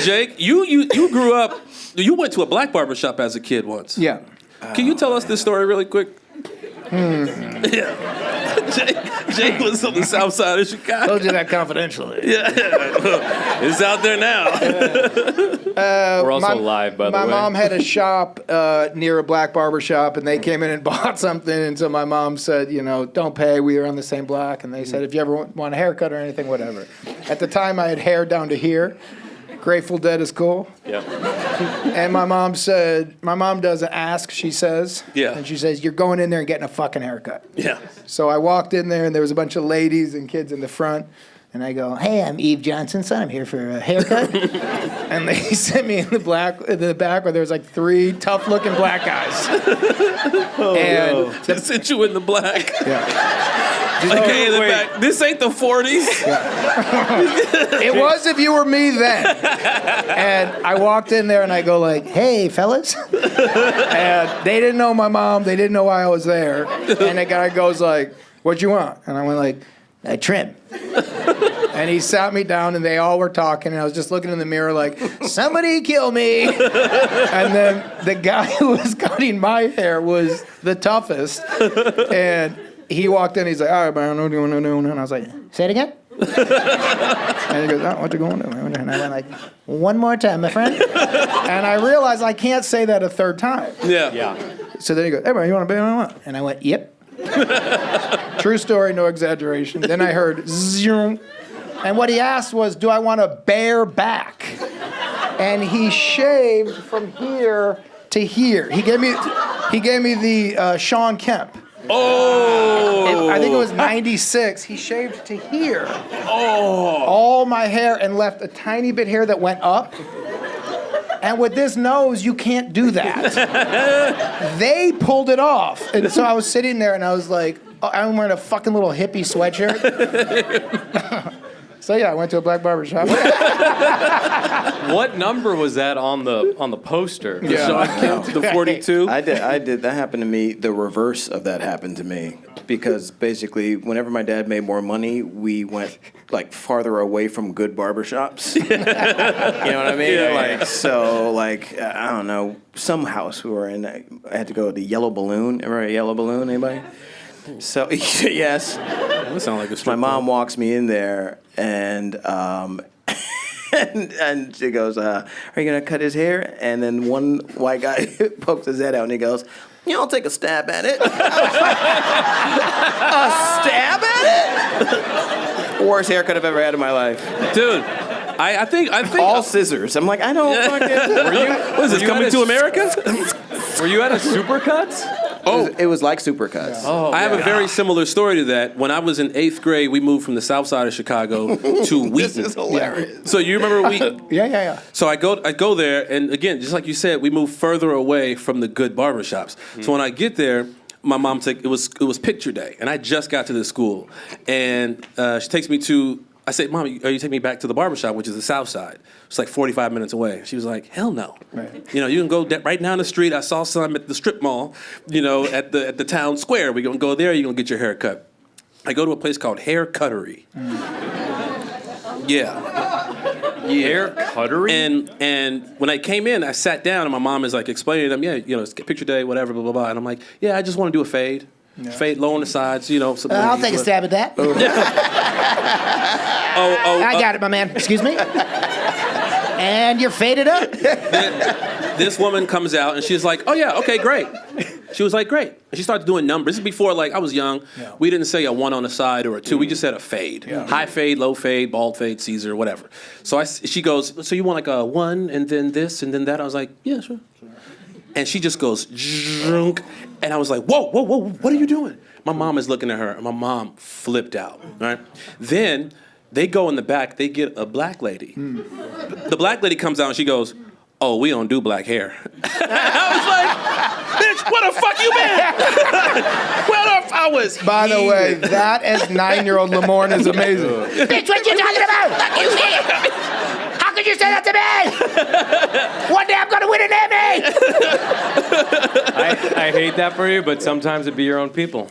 Jake, you grew up. You went to a black barbershop as a kid once. Yeah. Can you tell us this story really quick? Yeah. Jake was on the south side of Chicago. Told you that confidentially. Yeah. It's out there now. We're also live, by the way. My mom had a shop near a black barber shop, and they came in and bought something. And so my mom said, don't pay. We were on the same block. And they said, if you ever want a haircut or anything, whatever. At the time, I had hair down to here. Grateful Dead is cool. Yeah. And my mom doesn't ask, she says. Yeah. And she says, you're going in there and getting a fucking haircut. Yeah. So I walked in there, and there was a bunch of ladies and kids in the front. And I go, hey, I'm Eve Johnson's son. I'm here for a haircut. And they sent me in the back where there was like 3 tough-looking black guys. They sent you in the black. Yeah. Okay, in the back. This ain't the 40s. Yeah. It was if you were me then. And I walked in there and I go like, hey, fellas. And they didn't know my mom. They didn't know why I was there. And the guy goes like, what you want? And I went like, a trim. And he sat me down and they all were talking and I was just looking in the mirror like, somebody kill me. And then the guy who was cutting my hair was the toughest. And he walked in, he's like, all right, man, what do you want to do? And I was like, say it again? And he goes, oh, what you going to do? And I went like, one more time, my friend. And I realized I can't say that a third time. Yeah. So then he goes, hey, man, you want to pay what I want? And I went, yep. True story, no exaggeration. Then I heard zoom. And what he asked was, do I want a bare back? And he shaved from here to here. He gave me the Sean Kemp. Oh! I think it was 96. He shaved to here. Oh! All my hair and left a tiny bit hair that went up. And with this nose, you can't do that. They pulled it off. And so I was sitting there and I was like, I'm wearing a fucking little hippie sweatshirt. So yeah, I went to a black barber shop. What number was that on the poster? The 42? I did. That happened to me. The reverse of that happened to me. Because basically, whenever my dad made more money, we went like farther away from good barbershops. You know what I mean? Yeah. I don't know, some house we were in, I had to go to the Yellow Balloon. Remember a Yellow Balloon, anybody? So, yes. That sounds like a strip My mom club. walks me in there and and she goes, are you going to cut his hair? And then one white guy pokes his head out and he goes, I'll take a stab at it. A stab at it? Worst haircut I've ever had in my life. Dude, I think All scissors. I'm like, I don't fucking... What is this, Coming to America? Were you at a Supercuts? It was like Supercuts. Oh, I have a very similar story to that. When I was in 8th grade, we moved from the south side of Chicago to Wheaton. This is hilarious. So you remember Wheaton? Yeah. So I go there, and again, just like you said, we moved further away from the good barbershops. So when I get there, my mom it was picture day, and I just got to the school, and she takes me to. I said, Mom, are you taking me back to the barbershop, which is the south side? It's like 45 minutes away. She was like, hell no. Right. You can go right down the street. I saw some at the strip mall, at the town square. We're going to go there. You're going to get your hair cut. I go to a place called Hair Cuttery. Yeah. Hair Cuttery? And when I came in, I sat down, and my mom is like explaining to them, it's picture day, whatever, blah, blah, blah. And I'm like, yeah, I just want to do a fade. Yeah. Fade low on the sides, I'll take a stab at that. I got it, my man. Excuse me. And you're faded up. This woman comes out and she's like, oh yeah, okay, great. She was like, great. And she started doing numbers. This is before, I was young. Yeah. We didn't say a 1 on the side or a 2. We just said a fade. Yeah. High fade, low fade, bald fade, Caesar, whatever. So she goes, so you want like a 1 and then this and then that? I was like, yeah, sure. And she just goes, zhunk. And I was like, whoa, what are you doing? My mom is looking at her, and my mom flipped out, right? Then they go in the back, they get a black lady. The black lady comes out, and she goes, oh, we don't do black hair. I was like, bitch, where the fuck you been? Where the I was By the way, that as 9-year-old Lamorne is amazing. Bitch, what you talking about? How could you say that to me? One day I'm going to win an Emmy. I hate that for you, but sometimes it be your own people.